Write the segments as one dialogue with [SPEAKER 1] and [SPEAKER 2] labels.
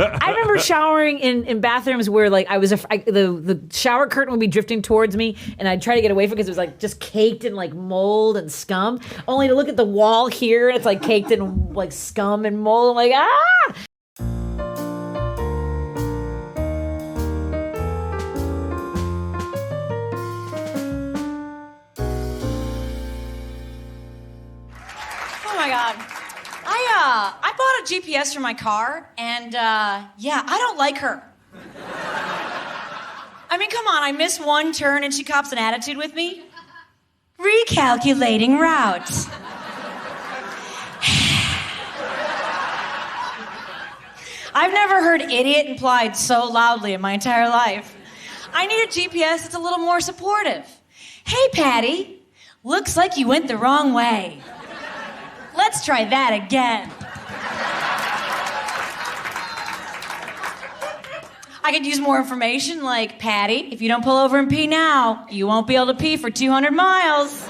[SPEAKER 1] I remember showering in bathrooms where like the shower curtain would be drifting towards me, and I'd try to get away from it because it was like just caked in like mold and scum. Only to look at the wall here, and it's like caked in like scum and mold. I'm like, ah!
[SPEAKER 2] Oh my God. I bought a GPS for my car, and I don't like her. I mean, come on, I miss one turn and she cops an attitude with me. Recalculating routes. I've never heard idiot implied so loudly in my entire life. I need a GPS that's a little more supportive. Hey, Patti, looks like you went the wrong way. Let's try that again. I could use more information like, Patti, if you don't pull over and pee now, you won't be able to pee for 200 miles.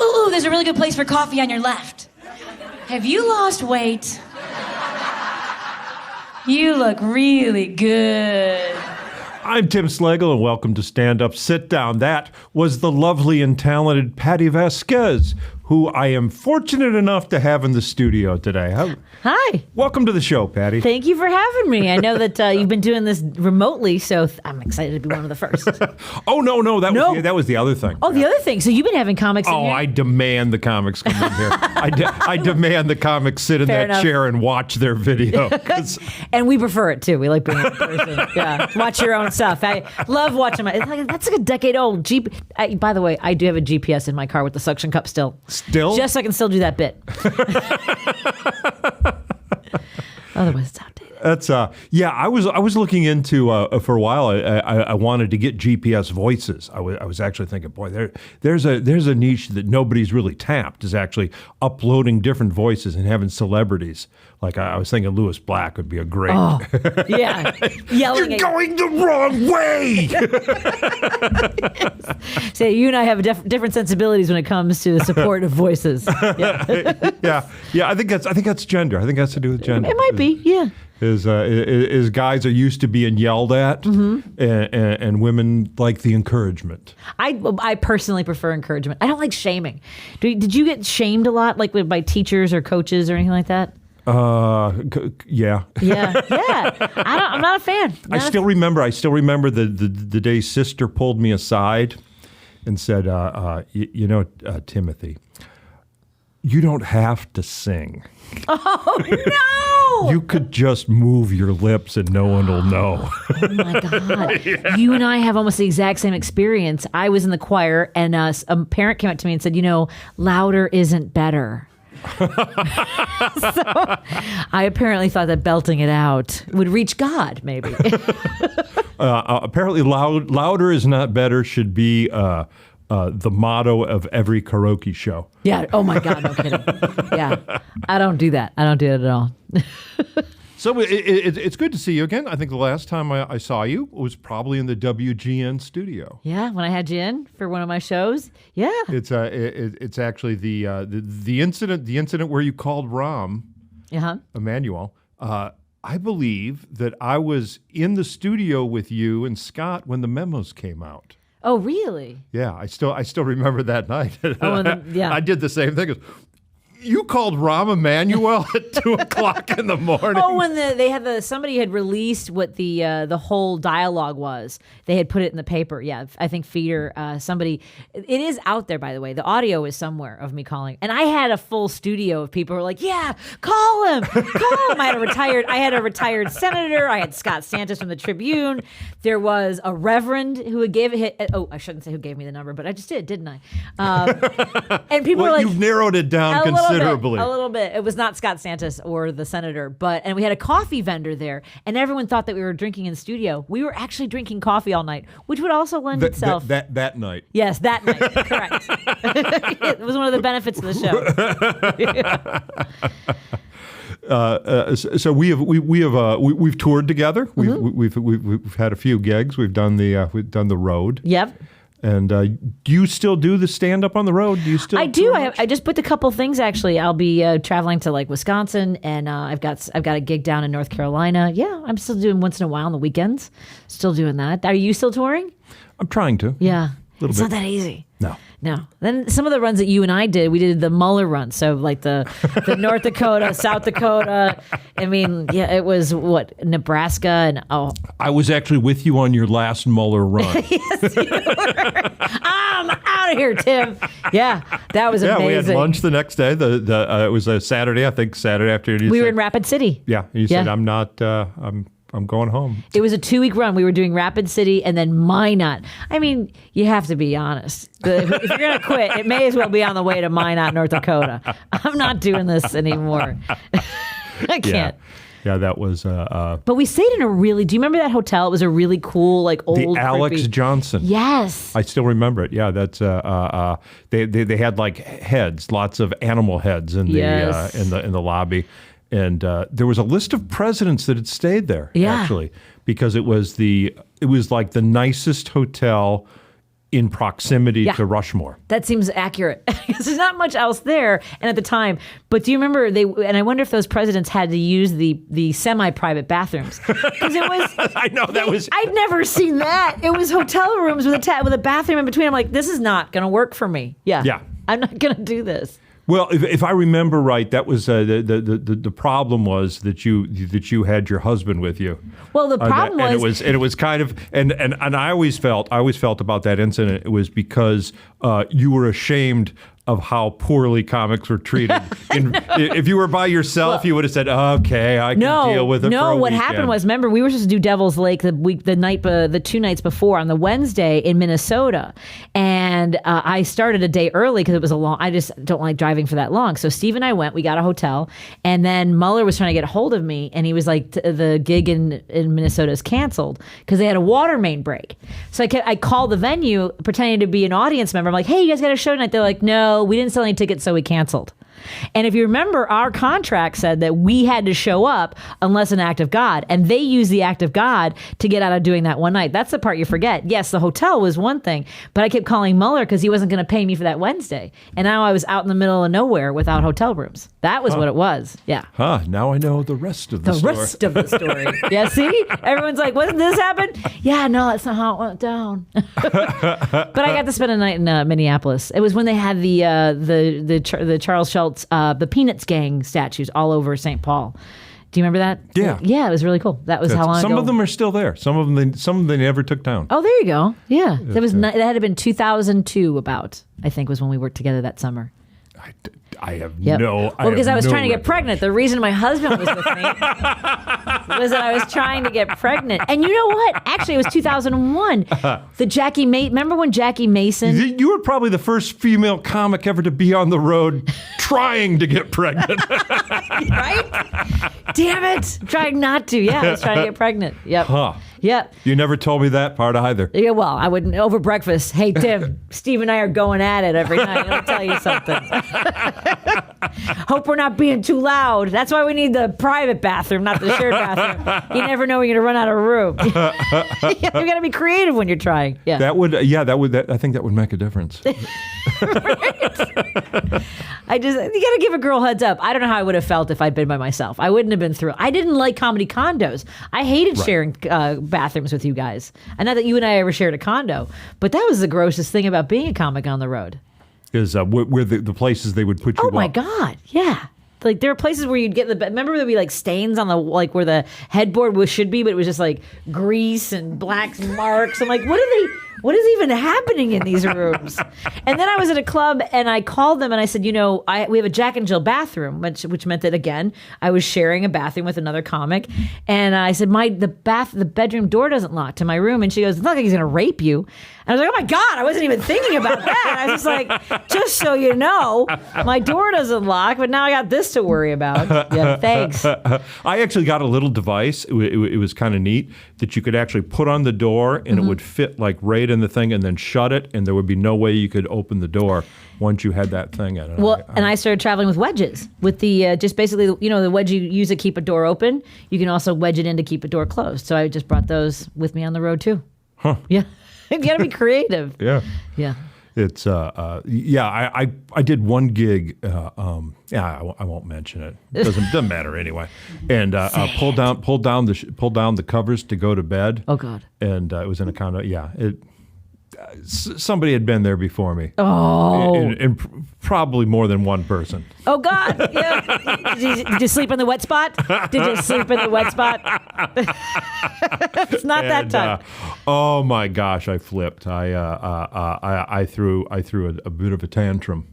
[SPEAKER 2] Ooh, there's a really good place for coffee on your left. Have you lost weight? You look really good.
[SPEAKER 3] I'm Tim Slagle, and welcome to Stand Up, Sit Down. That was the lovely and talented Patti Vasquez, who I am fortunate enough to have in the studio today.
[SPEAKER 1] Hi.
[SPEAKER 3] Welcome to the show, Patti.
[SPEAKER 1] Thank you for having me. I know that you've been doing this remotely, so I'm excited to be one of the first.
[SPEAKER 3] Oh, no, that was the other thing.
[SPEAKER 1] Oh, the other thing. So you've been having comics in here?
[SPEAKER 3] I demand the comics come in here. I demand the comics sit in that chair and watch their video.
[SPEAKER 1] And we prefer it, too. We like being in person. Yeah, watch your own stuff. I love watching my... That's like a decade old. By the way, I do have a GPS in my car with the suction cup still.
[SPEAKER 3] Still?
[SPEAKER 1] Just so I can still do that bit. Otherwise, it's outdated.
[SPEAKER 3] That's I was looking into for a while. I wanted to get GPS voices. I was actually thinking, boy, there's a niche that nobody's really tapped, is actually uploading different voices and having celebrities. Like I was thinking, Lewis Black would be a great.
[SPEAKER 1] Oh, yeah, yelling.
[SPEAKER 3] You're going the wrong way.
[SPEAKER 1] So you and I have different sensibilities when it comes to the support of voices.
[SPEAKER 3] Yeah. I think that's gender. I think that's to do with gender.
[SPEAKER 1] It might be, yeah.
[SPEAKER 3] Is guys are used to being yelled at, and women like the encouragement.
[SPEAKER 1] I personally prefer encouragement. I don't like shaming. Did you get shamed a lot, like by teachers or coaches or anything like that?
[SPEAKER 3] Yeah.
[SPEAKER 1] I'm not a fan.
[SPEAKER 3] I still remember the day Sister pulled me aside and said, Timothy, you don't have to sing.
[SPEAKER 1] Oh, no!
[SPEAKER 3] You could just move your lips and no one will know.
[SPEAKER 1] Oh, my God. Yeah. You and I have almost the exact same experience. I was in the choir, and a parent came up to me and said, louder isn't better. So I apparently thought that belting it out would reach God, maybe.
[SPEAKER 3] Apparently louder is not better should be the motto of every karaoke show.
[SPEAKER 1] Yeah. Oh, my God. No kidding. Yeah. I don't do that. I don't do it at all.
[SPEAKER 3] So it's good to see you again. I think the last time I saw you was probably in the WGN studio.
[SPEAKER 1] Yeah, when I had you in for one of my shows. Yeah.
[SPEAKER 3] It's actually the incident where you called Rom, Emmanuel. I believe that I was in the studio with you and Scott when the memos came out.
[SPEAKER 1] Oh, really?
[SPEAKER 3] Yeah, I still remember that night.
[SPEAKER 1] Yeah.
[SPEAKER 3] I did the same thing. You called Rahm Emanuel at 2:00 in the morning.
[SPEAKER 1] Oh, when somebody had released what the whole dialogue was. They had put it in the paper. Yeah, I think Feeder, somebody. It is out there, by the way. The audio is somewhere of me calling, and I had a full studio of people who were like, "Yeah, call him, call him." I had a retired senator. I had Scott Santos from the Tribune. There was a reverend who had gave it. Oh, I shouldn't say who gave me the number, but I just did, didn't I? And people were like,
[SPEAKER 3] "You've narrowed it down considerably."
[SPEAKER 1] A little bit. It was not Scott Santos or the senator, and we had a coffee vendor there, and everyone thought that we were drinking in the studio. We were actually drinking coffee all night, which would also lend itself.
[SPEAKER 3] That night.
[SPEAKER 1] Yes, that night. Correct. It was one of the benefits of the
[SPEAKER 3] show. So we've toured together. We've had a few gigs. We've done the road.
[SPEAKER 1] Yep.
[SPEAKER 3] And do you still do the stand-up on the road? Do you still?
[SPEAKER 1] I do. I just booked a couple things, actually. I'll be traveling to like Wisconsin, and I've got a gig down in North Carolina. Yeah, I'm still doing once in a while on the weekends. Still doing that. Are you still touring?
[SPEAKER 3] I'm trying to.
[SPEAKER 1] Yeah.
[SPEAKER 3] It's
[SPEAKER 1] not that easy.
[SPEAKER 3] No.
[SPEAKER 1] Then some of the runs that you and I did, we did the Mueller run. So like the North Dakota, South Dakota. I mean, yeah, it was Nebraska and
[SPEAKER 3] I was actually with you on your last Mueller run.
[SPEAKER 1] Yes, you were. I'm out of here, Tim. Yeah, that was amazing.
[SPEAKER 3] Yeah, we had lunch the next day. It was a Saturday, I think, Saturday afternoon.
[SPEAKER 1] We were in Rapid City.
[SPEAKER 3] Yeah, and you said, I'm going home.
[SPEAKER 1] It was a 2-week run. We were doing Rapid City and then Minot. I mean, you have to be honest. If you're going to quit, it may as well be on the way to Minot, North Dakota. I'm not doing this anymore. I can't.
[SPEAKER 3] Yeah, that was...
[SPEAKER 1] but we stayed in do you remember that hotel? It was a really cool, like old...
[SPEAKER 3] The Alex
[SPEAKER 1] creepy.
[SPEAKER 3] Johnson.
[SPEAKER 1] Yes.
[SPEAKER 3] I still remember it. Yeah, that's... they had like heads, lots of animal heads in the lobby. And there was a list of presidents that had stayed there, actually, because it was like the nicest hotel in proximity to Rushmore.
[SPEAKER 1] That seems accurate because there's not much else there. And at the time, but do you remember and I wonder if those presidents had to use the semi-private bathrooms because it was.
[SPEAKER 3] I know that was.
[SPEAKER 1] I'd never seen that. It was hotel rooms with a bathroom in between. I'm like, this is not going to work for me. Yeah. I'm not going to do this.
[SPEAKER 3] Well, if I remember right, that was the problem was that you had your husband with you.
[SPEAKER 1] Well, the problem
[SPEAKER 3] it was kind of and I always felt about that incident. It was because you were ashamed of how poorly comics were treated. If you were by yourself, you would have said, "Okay, I can deal with it."
[SPEAKER 1] No, what happened was, remember, we were supposed to do Devil's Lake the 2 nights before on the Wednesday in Minnesota, and I started a day early because it was I just don't like driving for that long. So Steve and I went. We got a hotel, and then Mueller was trying to get a hold of me, and he was like, "The gig in Minnesota is canceled because they had a water main break." So I called the venue pretending to be an audience member. I'm like, "Hey, you guys got a show tonight?" They're like, "No, we didn't sell any tickets, so we canceled." And if you remember, our contract said that we had to show up unless an act of God. And they used the act of God to get out of doing that one night. That's the part you forget. Yes, the hotel was one thing, but I kept calling Mueller because he wasn't going to pay me for that Wednesday. And now I was out in the middle of nowhere without hotel rooms. That was what it was. Yeah.
[SPEAKER 3] Now I know the rest of the story.
[SPEAKER 1] The rest of the story. Yeah, see? Everyone's like, wasn't this happen? Yeah, no, that's not how it went down. But I got to spend a night in Minneapolis. It was when they had the Charles Schultz, the Peanuts gang statues all over St. Paul. Do you remember that?
[SPEAKER 3] Yeah.
[SPEAKER 1] Yeah, it was really cool. That was how long ago?
[SPEAKER 3] Some of them are still there. Some of them they never took down.
[SPEAKER 1] Oh, there you go. Yeah. That had been 2002 about, I think, was when we worked together that summer.
[SPEAKER 3] I have
[SPEAKER 1] no. Well, because I was trying to get pregnant. The reason my husband was with me was that I was trying to get pregnant. And you know what? Actually, it was 2001. Remember when Jackie Mason?
[SPEAKER 3] You were probably the first female comic ever to be on the road trying to get pregnant.
[SPEAKER 1] Right? Damn it! Trying not to. Yeah, I was trying to get pregnant. Yep.
[SPEAKER 3] Huh.
[SPEAKER 1] Yep.
[SPEAKER 3] You never told me that part either.
[SPEAKER 1] Yeah, well, I wouldn't. Over breakfast, hey, Tim, Steve and I are going at it every night. I'll tell you something. Hope we're not being too loud. That's why we need the private bathroom, not the shared bathroom. You never know when you're going to run out of room. You got to be creative when you're trying. Yeah.
[SPEAKER 3] I think that would make a difference.
[SPEAKER 1] You got to give a girl heads up. I don't know how I would have felt if I'd been by myself. I wouldn't have been thrilled. I didn't like comedy condos. I hated sharing bathrooms with you guys. And not that you and I ever shared a condo, but that was the grossest thing about being a comic on the road.
[SPEAKER 3] Is where the places they would put you.
[SPEAKER 1] Oh my God, yeah. Like there are places where you'd get remember there'd be like stains on the where the headboard should be, but it was just like grease and black marks. I'm like, what is even happening in these rooms? And then I was at a club and I called them and I said, we have a Jack and Jill bathroom, which meant that again, I was sharing a bathroom with another comic. And I said, the bedroom door doesn't lock to my room. And she goes, it's not like he's gonna rape you. And I was like, oh my God, I wasn't even thinking about that. I was just like, just so you know, my door doesn't lock, but now I got this to worry about. Yeah, thanks.
[SPEAKER 3] I actually got a little device. It was kind of neat that you could actually put on the door and it would fit like right in the thing and then shut it. And there would be no way you could open the door once you had that thing in it.
[SPEAKER 1] Well, I started traveling with wedges with the, just basically, the wedge you use to keep a door open. You can also wedge it in to keep a door closed. So I just brought those with me on the road too.
[SPEAKER 3] Huh.
[SPEAKER 1] Yeah. You got to be creative.
[SPEAKER 3] Yeah.
[SPEAKER 1] Yeah.
[SPEAKER 3] It's I did one gig. I won't mention it. Doesn't matter anyway. And pulled down the covers to go to bed.
[SPEAKER 1] Oh God.
[SPEAKER 3] And it was in a condo. Yeah. Somebody had been there before me.
[SPEAKER 1] Oh.
[SPEAKER 3] And probably more than one person.
[SPEAKER 1] Oh God. Yeah. Did you sleep in the wet spot? Did you sleep in the wet spot? It's not that time.
[SPEAKER 3] Oh my gosh, I flipped. I threw a bit of a tantrum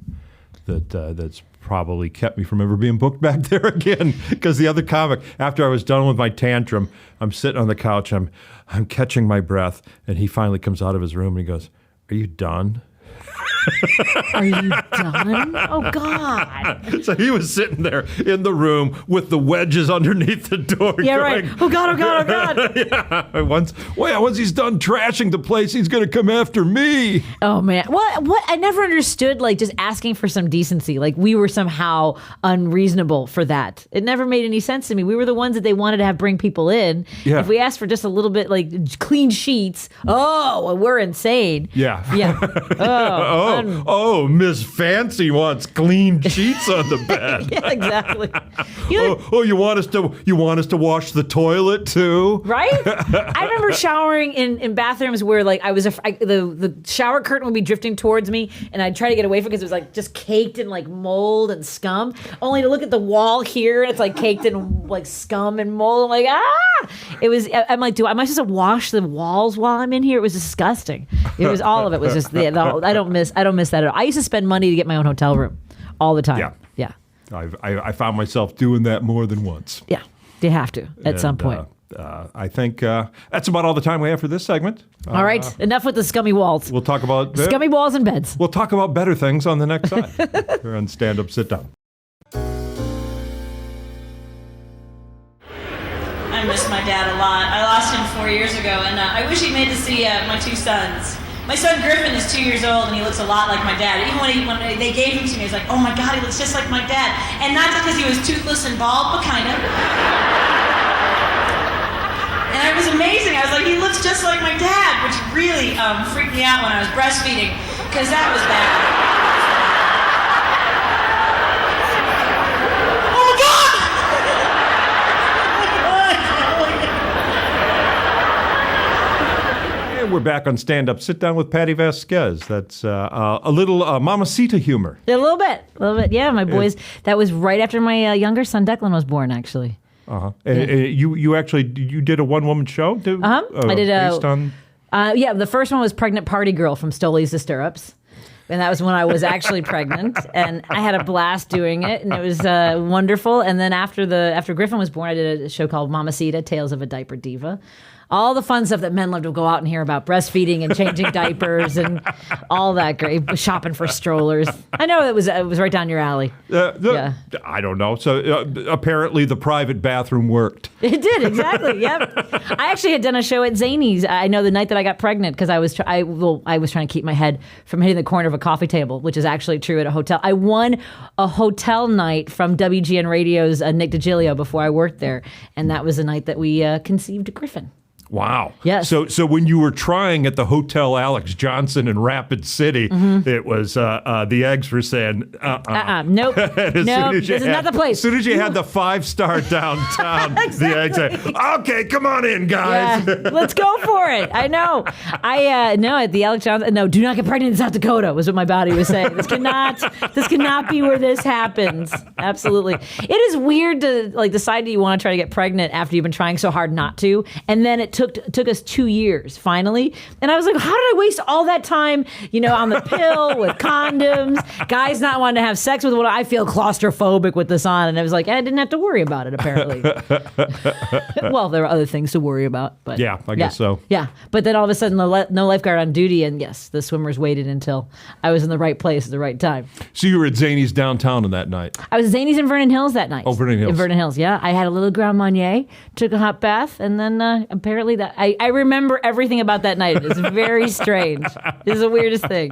[SPEAKER 3] that's probably kept me from ever being booked back there again. Because the other comic, after I was done with my tantrum, I'm sitting on the couch, I'm catching my breath, and he finally comes out of his room and he goes, "Are you done?"
[SPEAKER 1] Are you done? Oh God.
[SPEAKER 3] So he was sitting there in the room with the wedges underneath the door.
[SPEAKER 1] Yeah,
[SPEAKER 3] going,
[SPEAKER 1] right. Oh God, oh God, oh God.
[SPEAKER 3] Yeah. Once he's done trashing the place, he's going to come after me.
[SPEAKER 1] Oh man. What I never understood, like, just asking for some decency. Like, we were somehow unreasonable for that. It never made any sense to me. We were the ones that they wanted to have bring people in.
[SPEAKER 3] Yeah.
[SPEAKER 1] If we asked for just a little bit, like, clean sheets, well, we're insane.
[SPEAKER 3] Yeah.
[SPEAKER 1] Yeah.
[SPEAKER 3] Oh, Miss Fancy wants clean sheets on the bed.
[SPEAKER 1] Yeah, exactly.
[SPEAKER 3] You want us to wash the toilet too?
[SPEAKER 1] Right? I remember showering in bathrooms where, like, the shower curtain would be drifting towards me, and I'd try to get away from it because it was like just caked in like mold and scum. Only to look at the wall here, it's like caked in like scum and mold. I'm like, It was. I'm like, am I supposed to wash the walls while I'm in here? It was disgusting. It was all of it was just. I don't miss that at all. I used to spend money to get my own hotel room all the time. Yeah.
[SPEAKER 3] I found myself doing that more than once.
[SPEAKER 1] Yeah. You have to at some point.
[SPEAKER 3] I think that's about all the time we have for this segment.
[SPEAKER 1] All right. Enough with the scummy walls.
[SPEAKER 3] We'll talk about
[SPEAKER 1] scummy walls and beds.
[SPEAKER 3] We'll talk about better things on the next side. Here on Stand Up, Sit Down.
[SPEAKER 2] I miss my dad a lot. I lost him 4 years ago, and I wish he made to see my two sons. My son Griffin is 2 years old, and he looks a lot like my dad. Even when they gave him to me, I was like, oh my God, he looks just like my dad. And not just because he was toothless and bald, but kind of. And it was amazing. I was like, he looks just like my dad, which really freaked me out when I was breastfeeding, because that was bad. Oh God!
[SPEAKER 3] We're back on Stand Up, Sit Down with Patti Vasquez. That's a little Mamacita humor.
[SPEAKER 1] A little bit. Yeah, my boys. That was right after my younger son Declan was born, actually.
[SPEAKER 3] And you did a one-woman show?
[SPEAKER 1] I did
[SPEAKER 3] based on...
[SPEAKER 1] the first one was Pregnant Party Girl from Stolies to Stirrups. And that was when I was actually pregnant, and I had a blast doing it, and it was wonderful. And then after Griffin was born, I did a show called Mamacita, Tales of a Diaper Diva. All the fun stuff that men love to go out and hear about, breastfeeding and changing diapers and all that great, shopping for strollers. I know it was right down your alley. Yeah.
[SPEAKER 3] I don't know. So apparently the private bathroom worked.
[SPEAKER 1] It did, exactly. Yep. I actually had done a show at Zany's. I know the night that I got pregnant because I was trying to keep my head from hitting the corner of a coffee table, which is actually true at a hotel. I won a hotel night from WGN Radio's Nick DiGilio before I worked there, and that was the night that we conceived Griffin.
[SPEAKER 3] Wow.
[SPEAKER 1] Yes.
[SPEAKER 3] So when you were trying at the Hotel Alex Johnson in Rapid City, it was the eggs were saying,
[SPEAKER 1] nope. This is not the place.
[SPEAKER 3] As soon as you had the 5-star downtown,
[SPEAKER 1] Exactly.
[SPEAKER 3] the eggs said, okay, come on in, guys.
[SPEAKER 1] Yeah, let's go for it. I know. No, at the Alex Johnson, no, do not get pregnant in South Dakota was what my body was saying. This cannot be where this happens. Absolutely. It is weird to decide that you want to try to get pregnant after you've been trying so hard not to, and then it took us 2 years finally, and I was like, how did I waste all that time on the pill with condoms, guys not wanting to have sex with one? I feel claustrophobic with this on, and I was like, I didn't have to worry about it apparently. Well, there are other things to worry about, but
[SPEAKER 3] yeah, I guess so.
[SPEAKER 1] Yeah, but then all of a sudden no lifeguard on duty, and yes, the swimmers waited until I was in the right place at the right time.
[SPEAKER 3] So you were at Zany's downtown on that night?
[SPEAKER 1] I was at Zany's in Vernon Hills that night.
[SPEAKER 3] Oh, Vernon Hills.
[SPEAKER 1] In Vernon Hills, yeah. I had a little Grand Marnier, took a hot bath, and then apparently that I remember everything about that night. It's very strange. It's the weirdest thing.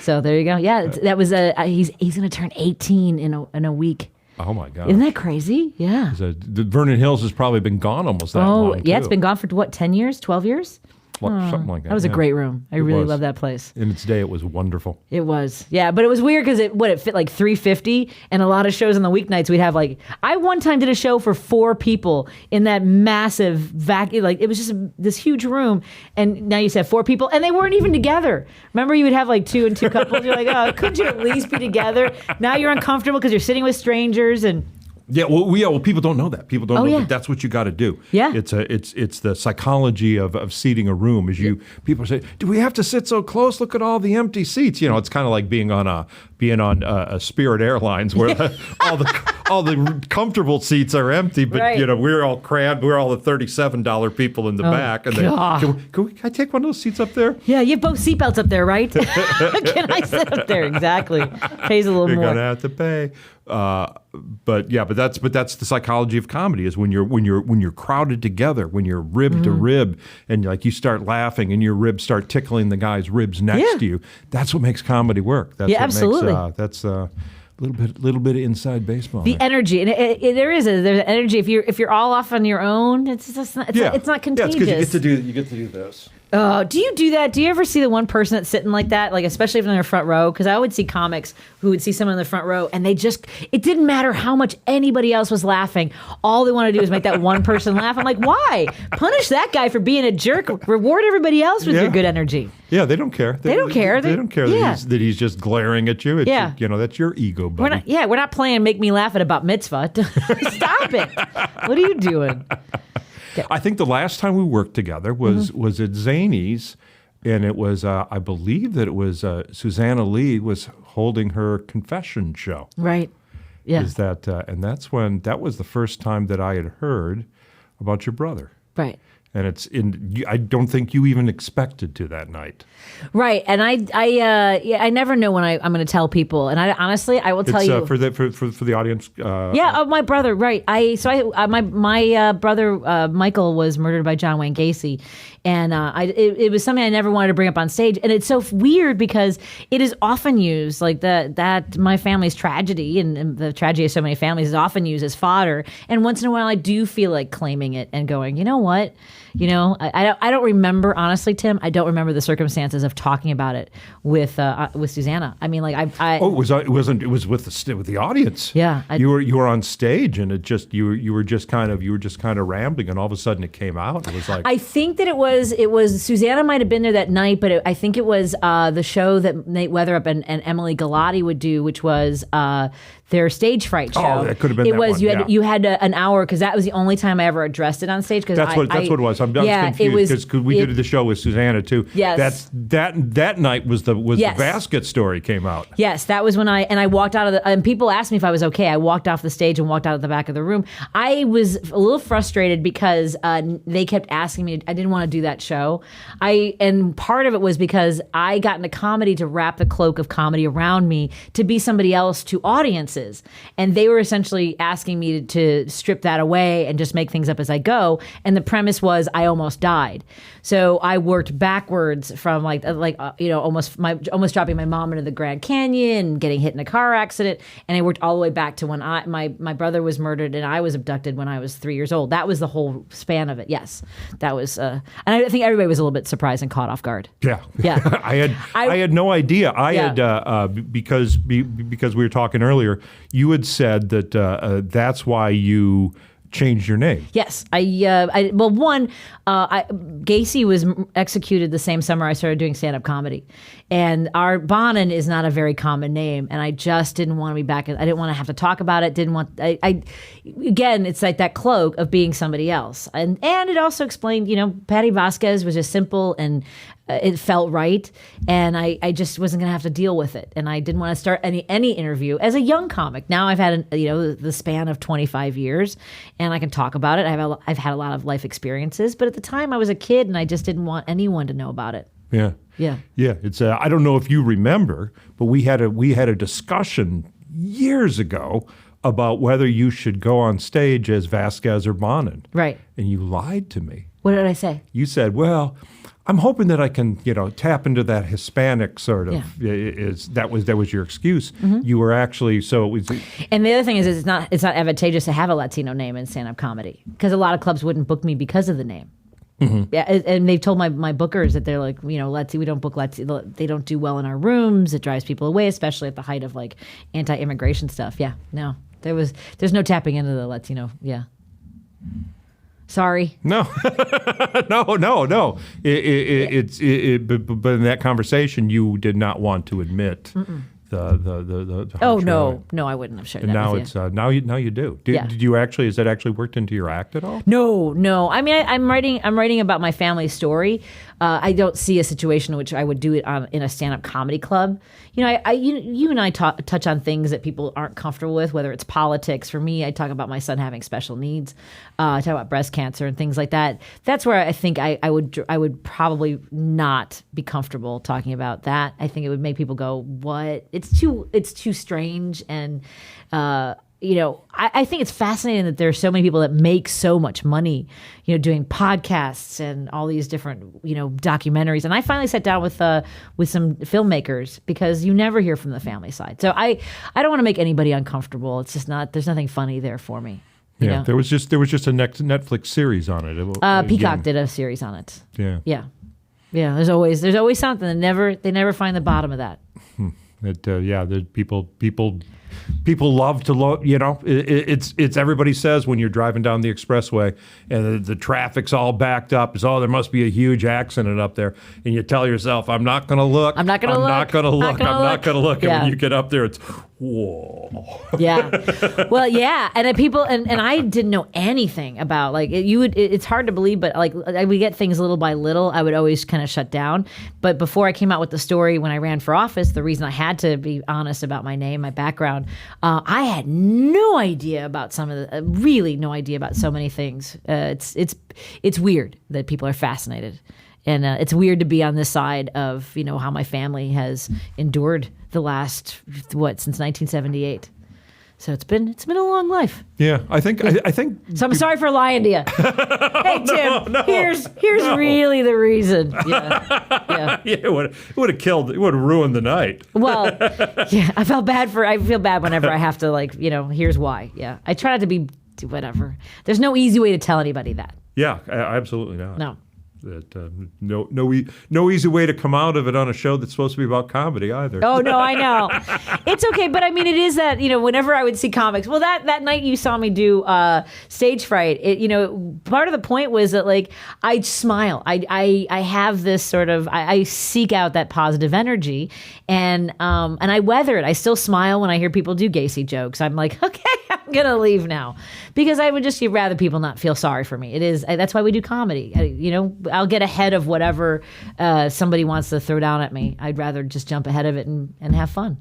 [SPEAKER 1] So there you go. Yeah, that was he's going to turn 18 in a week.
[SPEAKER 3] Oh my God!
[SPEAKER 1] Isn't that crazy? Yeah.
[SPEAKER 3] The Vernon Hills has probably been gone almost that long.
[SPEAKER 1] Yeah,
[SPEAKER 3] too.
[SPEAKER 1] it's been gone for what, 10 years, 12 years?
[SPEAKER 3] something like that.
[SPEAKER 1] That was a
[SPEAKER 3] yeah.
[SPEAKER 1] great room. I really love that place.
[SPEAKER 3] In its day, it was wonderful.
[SPEAKER 1] It was. Yeah, but it was weird because it fit like 350, and a lot of shows on the weeknights we'd have like, I one time did a show for 4 people in that massive vacuum, like it was just this huge room, and now you said 4 people, and they weren't even together. Remember, you would have like 2 and 2 couples. You're like, oh, couldn't you at least be together? Now you're uncomfortable because you're sitting with strangers and.
[SPEAKER 3] Yeah, well, people don't know that. People don't know that that's what you got to do.
[SPEAKER 1] Yeah,
[SPEAKER 3] it's the psychology of seating a room. People say, do we have to sit so close? Look at all the empty seats. You know, it's kind of like being on a Spirit Airlines where all the comfortable seats are empty, but you know we're all crammed. We're all the $37 people in the back. And can I take one of those seats up there?
[SPEAKER 1] Yeah, you have both seatbelts up there, right? Can I sit up there? Exactly. Pays a little more.
[SPEAKER 3] You're gonna have to pay. But that's the psychology of comedy is when you're crowded together, when you're rib to rib, and like you start laughing and your ribs start tickling the guy's ribs next to you. That's what makes comedy work. That's what
[SPEAKER 1] absolutely.
[SPEAKER 3] That's a little bit of inside baseball.
[SPEAKER 1] The energy, and there's energy. If you're all off on your own, it's not contagious.
[SPEAKER 3] Yeah, it's because you get to do this.
[SPEAKER 1] Oh, do you do that? Do you ever see the one person that's sitting like that? Like, especially if they're in the front row? Because I would see comics who would see someone in the front row and it didn't matter how much anybody else was laughing. All they want to do is make that one person laugh. I'm like, why? Punish that guy for being a jerk. Reward everybody else with your good energy.
[SPEAKER 3] Yeah, they don't care.
[SPEAKER 1] They don't care.
[SPEAKER 3] They don't care that he's just glaring at you. It's, you know, that's your ego, buddy.
[SPEAKER 1] We're not playing Make Me Laugh at a bat mitzvah. Stop it. What are you doing?
[SPEAKER 3] I think the last time we worked together was at Zany's, and it was I believe that it was Susanna Lee was holding her confession show.
[SPEAKER 1] Right. Yeah.
[SPEAKER 3] And that was the first time that I had heard about your brother.
[SPEAKER 1] Right.
[SPEAKER 3] And I don't think you even expected to that night.
[SPEAKER 1] Right, and I never know when I'm going to tell people, and I will tell you
[SPEAKER 3] for the audience.
[SPEAKER 1] My brother, right? My brother Michael was murdered by John Wayne Gacy, and it was something I never wanted to bring up on stage, and it's so weird because it is often used like that my family's tragedy and the tragedy of so many families is often used as fodder, and once in a while I do feel like claiming it and going, you know what? You know, I don't remember, honestly, Tim. I don't remember the circumstances of talking about it with Susanna. I mean, like it was with the audience. Yeah,
[SPEAKER 3] you were on stage, and you were just kind of rambling, and all of a sudden it came out. It was like
[SPEAKER 1] I think that it was Susanna might have been there that night, but I think it was the show that Nate Weatherup and Emily Galati would do, which was their stage fright show.
[SPEAKER 3] Oh, that could have been.
[SPEAKER 1] It was one, you had an hour because that was the only time I ever addressed it on stage.
[SPEAKER 3] That's what it was. I'm confused because we did the show with Susanna too.
[SPEAKER 1] Yes,
[SPEAKER 3] that night was the Vasquez story came out.
[SPEAKER 1] Yes, that was when I walked out of and people asked me if I was okay. I walked off the stage and walked out of the back of the room. I was a little frustrated because they kept asking me. I didn't want to do that show. And part of it was because I got into comedy to wrap the cloak of comedy around me to be somebody else to audiences, and they were essentially asking me to strip that away and just make things up as I go. And the premise was I almost died, so I worked backwards from almost dropping my mom into the Grand Canyon, getting hit in a car accident, and I worked all the way back to when my brother was murdered and I was abducted when I was 3 years old. That was the whole span of it. Yes, that was, and I think everybody was a little bit surprised and caught off guard.
[SPEAKER 3] Yeah. I had no idea. Because we were talking earlier, you had said that that's why you changed your name.
[SPEAKER 1] Yes, Gacy was executed the same summer I started doing stand-up comedy, and our Bonin is not a very common name, and I just didn't want to be back. I didn't want to have to talk about it. Again, it's like that cloak of being somebody else, and it also explained, Patti Vasquez was just simple and it felt right, and I just wasn't going to have to deal with it, and I didn't want to start any interview as a young comic. Now I've had the span of 25 years, and I can talk about it. I've had a lot of life experiences, but at the time I was a kid, and I just didn't want anyone to know about it.
[SPEAKER 3] Yeah. It's I don't know if you remember, but we had a discussion years ago about whether you should go on stage as Vasquez or Bonin.
[SPEAKER 1] Right.
[SPEAKER 3] And you lied to me.
[SPEAKER 1] What did I say?
[SPEAKER 3] You said, well, I'm hoping that I can, tap into that Hispanic sort of.
[SPEAKER 1] Yeah.
[SPEAKER 3] That was your excuse. Mm-hmm. You were actually so. It was,
[SPEAKER 1] and the other thing is, it's not advantageous to have a Latino name in stand-up comedy because a lot of clubs wouldn't book me because of the name. Yeah, and they've told my bookers that they're like, you know, we don't book Latino. They don't do well in our rooms. It drives people away, especially at the height of like anti-immigration stuff. Yeah, no, there's no tapping into the Latino. Yeah. Sorry.
[SPEAKER 3] No, no. But in that conversation, you did not want to admit the
[SPEAKER 1] oh no, I wouldn't have shared
[SPEAKER 3] and
[SPEAKER 1] that
[SPEAKER 3] now
[SPEAKER 1] with
[SPEAKER 3] it's
[SPEAKER 1] you.
[SPEAKER 3] now you do. Did you actually? Is that actually worked into your act at all?
[SPEAKER 1] No. I mean, I'm writing about my family story. I don't see a situation in which I would do it in a stand-up comedy club. You know, you and I touch on things that people aren't comfortable with, whether it's politics. For me, I talk about my son having special needs. I talk about breast cancer and things like that. That's where I think I would probably not be comfortable talking about that. I think it would make people go, "What?" It's too strange and. You know, I think it's fascinating that there are so many people that make so much money, you know, doing podcasts and all these different, you know, documentaries. And I finally sat down with some filmmakers because you never hear from the family side. So I don't want to make anybody uncomfortable. It's just there's nothing funny there for me. You know?
[SPEAKER 3] there was just a Netflix series on it.
[SPEAKER 1] Peacock did a series on it.
[SPEAKER 3] Yeah.
[SPEAKER 1] There's always something. They never find the bottom of that.
[SPEAKER 3] There's people love to you know, it's everybody says when you're driving down the expressway and the traffic's all backed up is, there must be a huge accident up there, and you tell yourself, I'm not going to look. And when you get up there, it's whoa.
[SPEAKER 1] Yeah. Well, yeah. And people, and I didn't know anything about, like, it's hard to believe, but like we get things little by little. I would always kind of shut down. But before I came out with the story when I ran for office, the reason I had to be honest about my name, my background, I had no idea about really no idea about so many things. It's weird that people are fascinated. And it's weird to be on this side of, you know, how my family has endured the last, since 1978. So it's been a long life.
[SPEAKER 3] Yeah, I think.
[SPEAKER 1] So I'm sorry for lying to you. Hey Tim, here's really the reason. Yeah.
[SPEAKER 3] It would have killed. It would have ruined the night.
[SPEAKER 1] Well, yeah, I feel bad whenever I have to, like, you know, here's why. Yeah, I try not to be whatever. There's no easy way to tell anybody that.
[SPEAKER 3] Yeah, absolutely not.
[SPEAKER 1] No.
[SPEAKER 3] That no easy way to come out of it on a show that's supposed to be about comedy either.
[SPEAKER 1] Oh no, I know. It's okay, but I mean, it is that, you know, whenever I would see comics. Well, that night you saw me do Stage Fright. You know, part of the point was that, like, I'd smile. I have this sort of I seek out that positive energy, and I weather it. I still smile when I hear people do Gacy jokes. I'm like, okay, I'm gonna leave now, because I would just rather people not feel sorry for me. That's why we do comedy. You know, I'll get ahead of whatever somebody wants to throw down at me. I'd rather just jump ahead of it and have fun.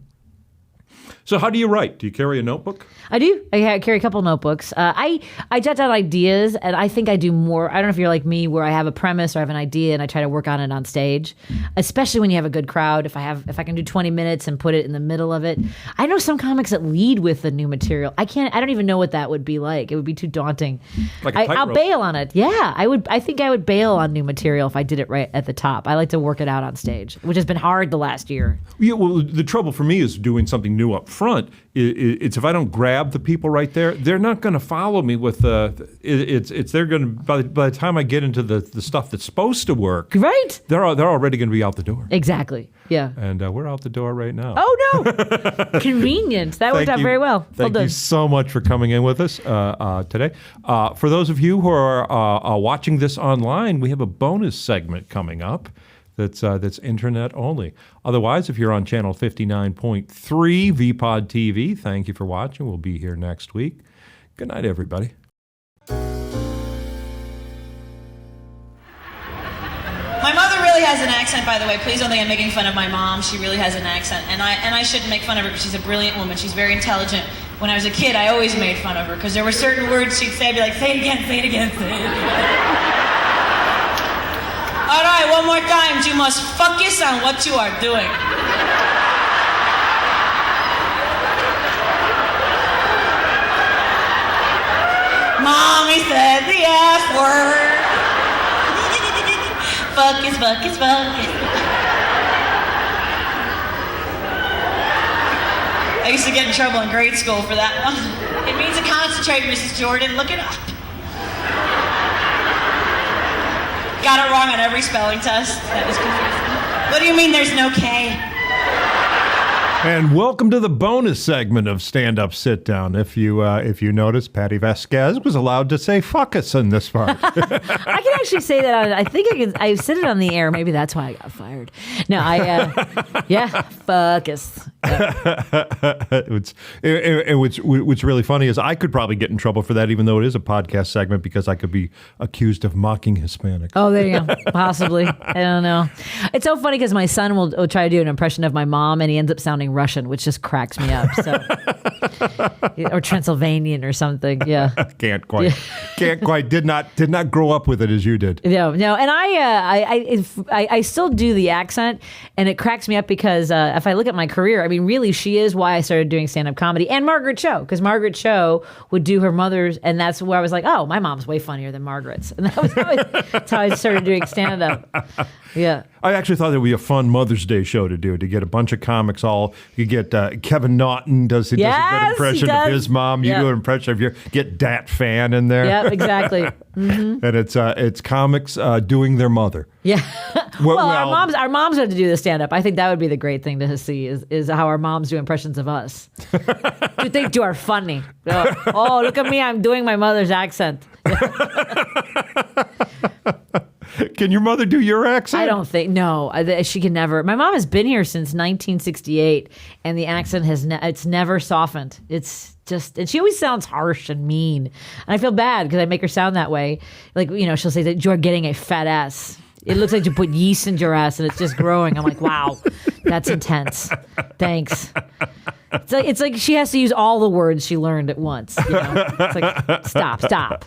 [SPEAKER 3] So how do you write? Do you carry a notebook?
[SPEAKER 1] I do. I carry a couple notebooks. I jot down ideas, and I think I do more. I don't know if you're like me, where I have a premise or I have an idea and I try to work on it on stage, especially when you have a good crowd. If I can do 20 minutes and put it in the middle of it. I know some comics that lead with the new material. I don't even know what that would be like. It would be too daunting.
[SPEAKER 3] Like
[SPEAKER 1] I'll bail on it. Yeah, I think I would bail on new material if I did it right at the top. I like to work it out on stage, which has been hard the last year.
[SPEAKER 3] Yeah, well, the trouble for me is doing something new up front. It's if I don't grab the people right there, they're not going to follow me with they're going to, by the time I get into the stuff that's supposed to work,
[SPEAKER 1] right?
[SPEAKER 3] They're already going to be out the door.
[SPEAKER 1] Exactly. Yeah.
[SPEAKER 3] And we're out the door right now.
[SPEAKER 1] Oh no! Convenient. That worked out very well.
[SPEAKER 3] Thank you so much for coming in with us today. For those of you who are watching this online, we have a bonus segment coming up. That's internet only. Otherwise, if you're on channel 59.3 VPOD-TV, thank you for watching. We'll be here next week. Good night, everybody.
[SPEAKER 2] My mother really has an accent, by the way. Please don't think I'm making fun of my mom. She really has an accent, and I shouldn't make fun of her because she's a brilliant woman. She's very intelligent. When I was a kid, I always made fun of her because there were certain words she'd say. I'd be like, say it again, say it again, say it again. All right, one more time. You must focus on what you are doing. Mommy said the F word. Focus, focus, focus. I used to get in trouble in grade school for that one. It means to concentrate, Mrs. Jordan. Look it up. Got it wrong on every spelling test. That was confusing. What do you mean there's no K?
[SPEAKER 3] And welcome to the bonus segment of Stand Up Sit Down. If you notice, Patti Vasquez was allowed to say "fuck us" in this part.
[SPEAKER 1] I can actually say that. I think I can. I said it on the air. Maybe that's why I got fired. No, yeah, fuck us.
[SPEAKER 3] What's really funny is I could probably get in trouble for that, even though it is a podcast segment, because I could be accused of mocking Hispanics.
[SPEAKER 1] Oh, there you go. Possibly. I don't know. It's so funny because my son will try to do an impression of my mom, and he ends up sounding Russian, which just cracks me up. So, or Transylvanian or something. Yeah.
[SPEAKER 3] Can't quite. Did not grow up with it as you did.
[SPEAKER 1] No. And I still do the accent, and it cracks me up because if I look at my career, I mean, really, she is why I started doing stand-up comedy, and Margaret Cho, because Margaret Cho would do her mother's, and that's where I was like, oh, my mom's way funnier than Margaret's, and that's how I started doing stand-up. Yeah.
[SPEAKER 3] I actually thought it would be a fun Mother's Day show to do, to get a bunch of comics all. You get Kevin Naughton does a good impression of his mom. You do an impression of get Dat Fan in there.
[SPEAKER 1] Yeah, exactly. Mm-hmm.
[SPEAKER 3] And it's comics doing their mother.
[SPEAKER 1] Yeah. Well, our moms have to do the stand-up. I think that would be the great thing to see is how our moms do impressions of us. They are funny. Oh, look at me. I'm doing my mother's accent.
[SPEAKER 3] Can your mother do your accent?
[SPEAKER 1] I don't think. No, she can never. My mom has been here since 1968, and the accent it's never softened. It's just, and she always sounds harsh and mean. And I feel bad because I make her sound that way. Like, she'll say that you're getting a fat ass. It looks like you put yeast in your ass and it's just growing. I'm like, wow, that's intense. Thanks. It's like she has to use all the words she learned at once. It's like, stop.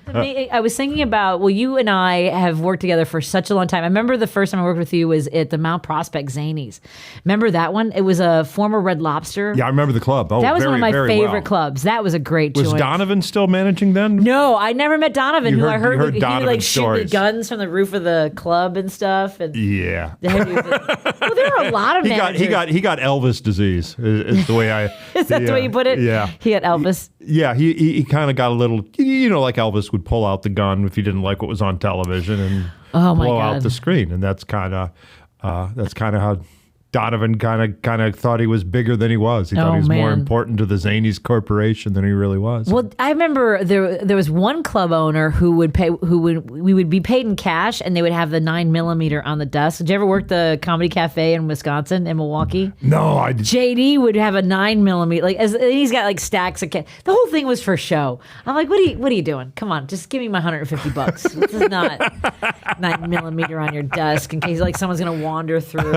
[SPEAKER 1] I was thinking about, you and I have worked together for such a long time. I remember the first time I worked with you was at the Mount Prospect Zanies. Remember that one? It was a former Red Lobster.
[SPEAKER 3] Yeah, I remember the club. Oh,
[SPEAKER 1] that was one of my favorite clubs. That was a great joint.
[SPEAKER 3] Was Donovan still managing then?
[SPEAKER 1] No, I never met Donovan. I heard he would like shoot the
[SPEAKER 3] stories.
[SPEAKER 1] guns from the roof of the club and stuff. And
[SPEAKER 3] yeah.
[SPEAKER 1] Well, there are a lot of managers.
[SPEAKER 3] He got Elvis disease. Is the way I.
[SPEAKER 1] Is that the way you put it?
[SPEAKER 3] Yeah.
[SPEAKER 1] He had Elvis.
[SPEAKER 3] He kind of got a little, like Elvis would pull out the gun if he didn't like what was on television and blow out the screen, and that's kind of how Donovan kind of thought he was bigger than he was. He thought he was more important to the Zanies Corporation than he really was.
[SPEAKER 1] Well, I remember there was one club owner we would be paid in cash, and they would have the 9mm on the desk. Did you ever work the Comedy Cafe in Wisconsin, in Milwaukee?
[SPEAKER 3] No, I didn't.
[SPEAKER 1] JD would have a 9mm, he's got like stacks of cash. The whole thing was for show. I'm like, what are you doing? Come on, just give me my $150. This is not 9mm on your desk in case like someone's gonna wander through.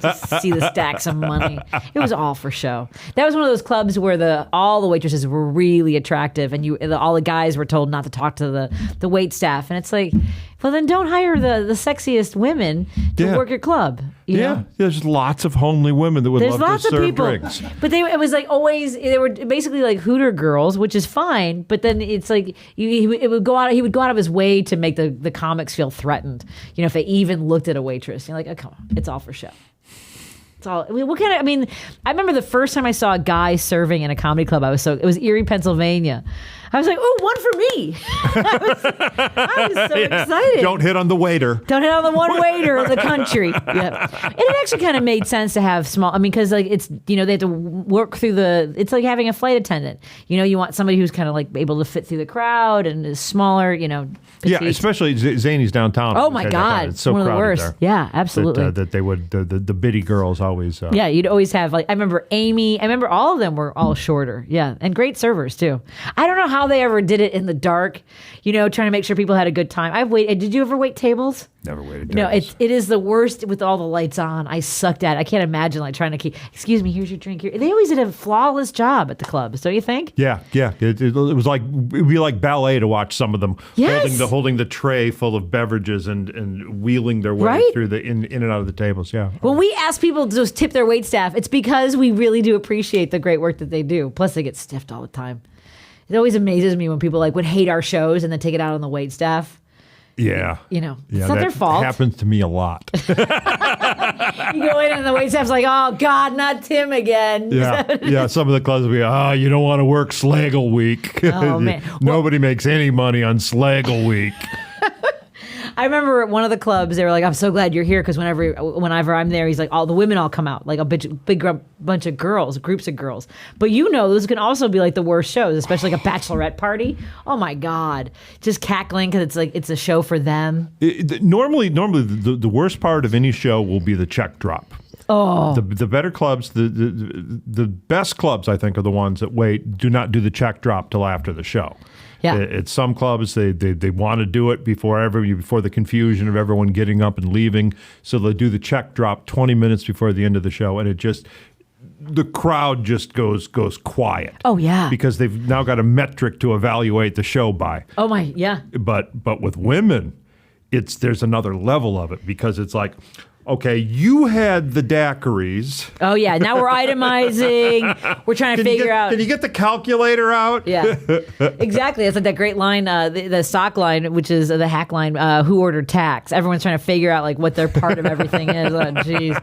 [SPEAKER 1] Just see the stacks of money. It was all for show. That was one of those clubs where all the waitresses were really attractive, and all the guys were told not to talk to the wait staff. And it's like, well, then don't hire the sexiest women to work your club. You know?
[SPEAKER 3] There's lots of homely women that would love to serve drinks.
[SPEAKER 1] But it was like always, they were basically like Hooter girls, which is fine. But then it's like he would go out of his way to make the comics feel threatened. If they even looked at a waitress, you're like, oh, come on, it's all for show. It's all. I remember the first time I saw a guy serving in a comedy club. It was Erie, Pennsylvania. I was like, oh, one for me. I was so excited.
[SPEAKER 3] Don't hit on the waiter.
[SPEAKER 1] Don't hit on the one waiter of the country. Yeah. And it actually kind of made sense to have small, because like it's, they have to work through it's like having a flight attendant. You want somebody who's kind of like able to fit through the crowd and is smaller, petite.
[SPEAKER 3] Yeah, especially Zanies downtown.
[SPEAKER 1] Oh my God.
[SPEAKER 3] It's so
[SPEAKER 1] one of the worst.
[SPEAKER 3] There.
[SPEAKER 1] Yeah, absolutely.
[SPEAKER 3] That they would, the bitty girls always.
[SPEAKER 1] Yeah, you'd always have I remember Amy. I remember all of them were all shorter. Yeah, and great servers too. I don't know how they ever did it in the dark, trying to make sure people had a good time. Did you ever wait tables?
[SPEAKER 3] Never waited tables.
[SPEAKER 1] No, it is the worst with all the lights on. I sucked at it. I can't imagine trying to keep, excuse me, here's your drink. They always did a flawless job at the clubs, don't you think?
[SPEAKER 3] Yeah. It was like, it'd be like ballet to watch some of them holding the tray full of beverages and wheeling their way through in and out of the tables. Yeah.
[SPEAKER 1] When we ask people to just tip their wait staff, it's because we really do appreciate the great work that they do. Plus they get stiffed all the time. It always amazes me when people would hate our shows and then take it out on the wait staff.
[SPEAKER 3] Yeah.
[SPEAKER 1] It's not their fault.
[SPEAKER 3] It happens to me a lot.
[SPEAKER 1] You go in and the wait staff's like, oh, God, not Tim again.
[SPEAKER 3] Yeah. Some of the clubs will be, you don't want to work Slaggle Week.
[SPEAKER 1] Oh, man.
[SPEAKER 3] Nobody makes any money on Slaggle Week.
[SPEAKER 1] I remember at one of the clubs, they were like, I'm so glad you're here because whenever I'm there, he's like, all the women all come out, like a big bunch of girls, groups of girls. But those can also be like the worst shows, especially like a bachelorette party. Oh my God. Just cackling because it's a show for them.
[SPEAKER 3] Normally, the worst part of any show will be the check drop.
[SPEAKER 1] Oh.
[SPEAKER 3] The better clubs, the best clubs, I think, are the ones that do not do the check drop till after the show.
[SPEAKER 1] Yeah.
[SPEAKER 3] At some clubs, they want to do it before the confusion of everyone getting up and leaving. So they'll do the check drop 20 minutes before the end of the show, and the crowd just goes quiet.
[SPEAKER 1] Oh yeah.
[SPEAKER 3] Because they've now got a metric to evaluate the show by.
[SPEAKER 1] Oh my, yeah.
[SPEAKER 3] But with women, there's another level of it because it's like, okay, you had the daiquiris.
[SPEAKER 1] Oh, yeah. Now we're itemizing. We're trying to figure out.
[SPEAKER 3] Can you get the calculator out?
[SPEAKER 1] Yeah, exactly. It's like that great line, the stock line, which is the hack line, who ordered tax? Everyone's trying to figure out like what their part of everything is. Oh, jeez.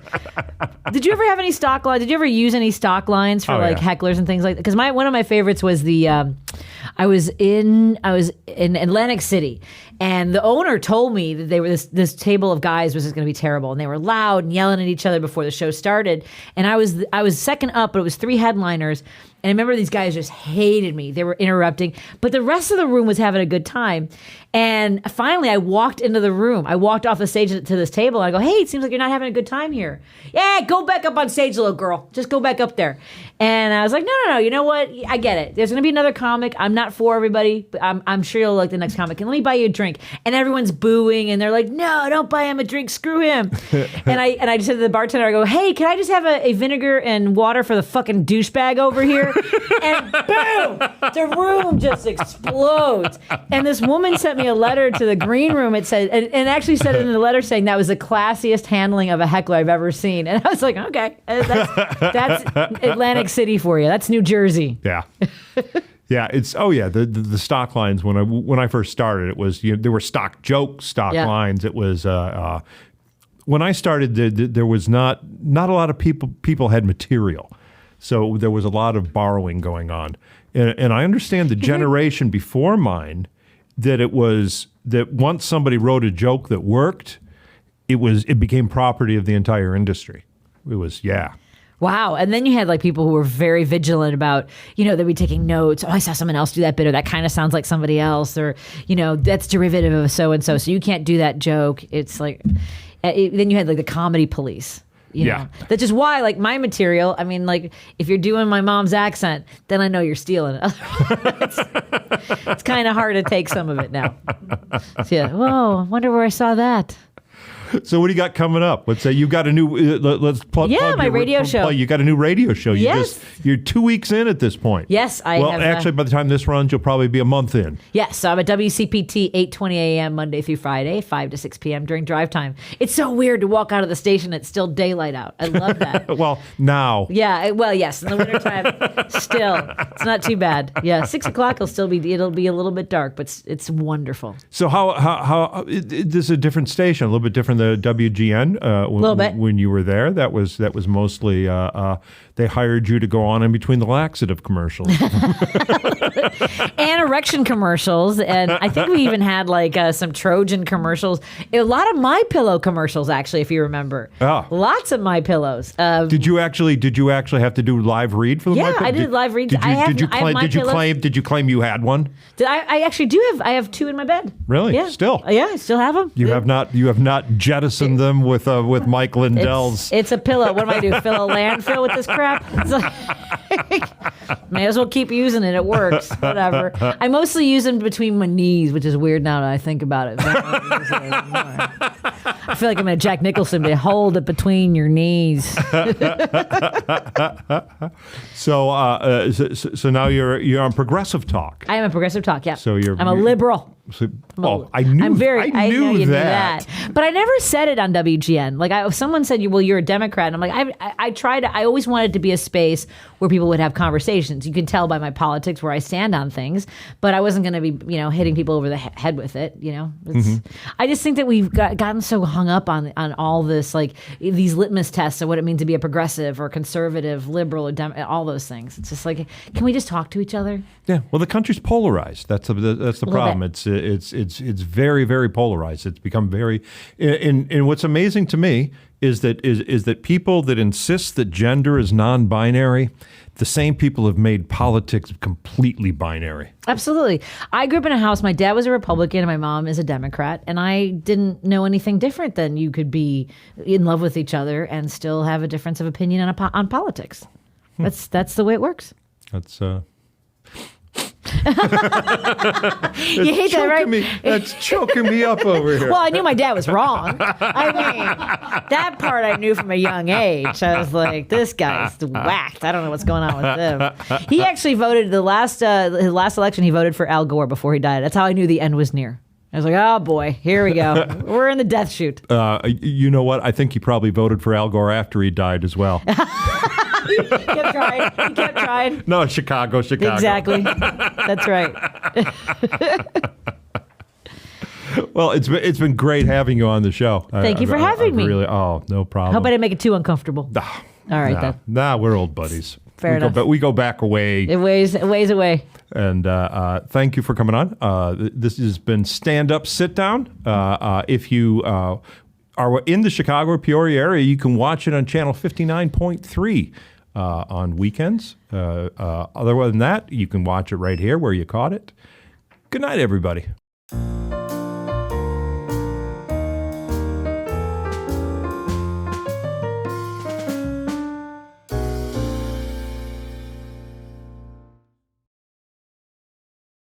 [SPEAKER 1] Did you ever have any stock lines? Did you ever use any stock lines for hecklers and things like that? Because one of my favorites was I was in Atlantic City, and the owner told me that they were this table of guys was just going to be terrible, and they were loud and yelling at each other before the show started. And I was second up, but it was 3 headliners. And I remember these guys just hated me. They were interrupting, but the rest of the room was having a good time. And finally, I walked into the room. I walked off the stage to this table. And I go, hey, it seems like you're not having a good time here. Yeah, go back up on stage, little girl. Just go back up there. And I was like, no. You know what? I get it. There's going to be another comic. I'm not for everybody, but I'm sure you'll like the next comic. And let me buy you a drink. And everyone's booing. And they're like, no, don't buy him a drink. Screw him. and I just said to the bartender, I go, hey, can I just have a vinegar and water for the fucking douchebag over here? And boom, the room just explodes. And this woman sent me a letter to the green room. It said, and actually said in the letter saying that was the classiest handling of a heckler I've ever seen. And I was like, okay, that's Atlantic City for you. That's New Jersey.
[SPEAKER 3] Yeah. Yeah, the stock lines when I first started, it was there were stock jokes, lines. It was when I started there was not a lot of people had material. So there was a lot of borrowing going on. And I understand the generation before mine that once somebody wrote a joke that worked, it became property of the entire industry. It was, yeah.
[SPEAKER 1] Wow. And then you had like people who were very vigilant about, they'd be taking notes. Oh, I saw someone else do that bit, or that kind of sounds like somebody else, or, that's derivative of so-and-so. So you can't do that joke. It's like, then you had like the comedy police. That's just why, like, my material, I mean, like, if you're doing my mom's accent, then I know you're stealing it. It's kind of hard to take some of it now. So, yeah. Whoa, I wonder where I saw that.
[SPEAKER 3] So what do you got coming up? Let's say you've got a new. Let's plug.
[SPEAKER 1] Yeah, my radio show.
[SPEAKER 3] You got a new radio show.
[SPEAKER 1] Yes.
[SPEAKER 3] You're 2 weeks in at this point.
[SPEAKER 1] Yes, I have.
[SPEAKER 3] Well, actually, by the time this runs, you'll probably be a month in.
[SPEAKER 1] Yes, so I'm at WCPT 8:20 a.m. Monday through Friday, 5 to 6 p.m. during drive time. It's so weird to walk out of the station. It's still daylight out. I love that.
[SPEAKER 3] Well, now.
[SPEAKER 1] Yeah. Well, yes. In the wintertime, still, it's not too bad. Yeah, 6 o'clock it'll be a little bit dark, but it's wonderful.
[SPEAKER 3] So how this is a different station, a little bit different than WGN. A little bit. When you were there, that was mostly they hired you to go on in between the laxative commercials
[SPEAKER 1] and erection commercials, and I think we even had like some Trojan commercials. A lot of My Pillow commercials, actually, if you remember.
[SPEAKER 3] Oh.
[SPEAKER 1] Lots of My Pillows.
[SPEAKER 3] Did you actually have to do live read for the My Pillow?
[SPEAKER 1] I did live reads.
[SPEAKER 3] Did you claim you had one?
[SPEAKER 1] I actually do have. I have 2 in my bed.
[SPEAKER 3] Really?
[SPEAKER 1] Yeah.
[SPEAKER 3] Still?
[SPEAKER 1] Yeah, I still have them.
[SPEAKER 3] You have not jettisoned them with Mike Lindell's.
[SPEAKER 1] It's a pillow. What am I do? Fill a landfill with this crap? It's like, may as well keep using it. It works. Whatever. I mostly use them between my knees, which is weird now that I think about it. I feel like I'm a Jack Nicholson, but hold it between your knees.
[SPEAKER 3] So now you're on Progressive Talk.
[SPEAKER 1] I am a Progressive Talk. Yeah.
[SPEAKER 3] So
[SPEAKER 1] I'm a liberal.
[SPEAKER 3] I knew
[SPEAKER 1] you knew
[SPEAKER 3] that.
[SPEAKER 1] But I never said it on WGN. Like, someone said, well, you're a Democrat. And I'm like, I always wanted to be a space where people would have conversations. You can tell by my politics where I stand on things, but I wasn't going to be, hitting people over the head with it. I just think that we've gotten so hung up on all this, like these litmus tests of what it means to be a progressive or conservative, liberal, or all those things. It's just like, can we just talk to each other?
[SPEAKER 3] Yeah. Well, the country's polarized. That's the problem. it's very, very polarized. It's become very, and what's amazing to me is that people that insist that gender is non-binary, the same people have made politics completely binary.
[SPEAKER 1] Absolutely. I grew up in a house. My dad was a Republican and my mom is a Democrat, and I didn't know anything different than you could be in love with each other and still have a difference of opinion on politics. That's the way it works.
[SPEAKER 3] That's
[SPEAKER 1] You hate that, right?
[SPEAKER 3] That's choking me up over here.
[SPEAKER 1] Well, I knew my dad was wrong. I mean, that part I knew from a young age. I was like, this guy's whacked. I don't know what's going on with him. He actually voted his last election. He voted for Al Gore before he died. That's how I knew the end was near. I was like, oh boy, here we go. We're in the death chute.
[SPEAKER 3] You know what? I think he probably voted for Al Gore after he died as well.
[SPEAKER 1] He kept trying.
[SPEAKER 3] No, Chicago.
[SPEAKER 1] Exactly. That's right.
[SPEAKER 3] Well, it's been great having you on the show.
[SPEAKER 1] Thank you for having me.
[SPEAKER 3] Really, no problem.
[SPEAKER 1] Hope I didn't make it too uncomfortable. All right, then.
[SPEAKER 3] Nah, we're old buddies.
[SPEAKER 1] Fair enough.
[SPEAKER 3] But we go back away.
[SPEAKER 1] It ways away.
[SPEAKER 3] And thank you for coming on. This has been Stand Up, Sit Down. If you are in the Chicago or Peoria area, you can watch it on channel 59.3 on weekends. Other than that, you can watch it right here where you caught it. Good night, everybody.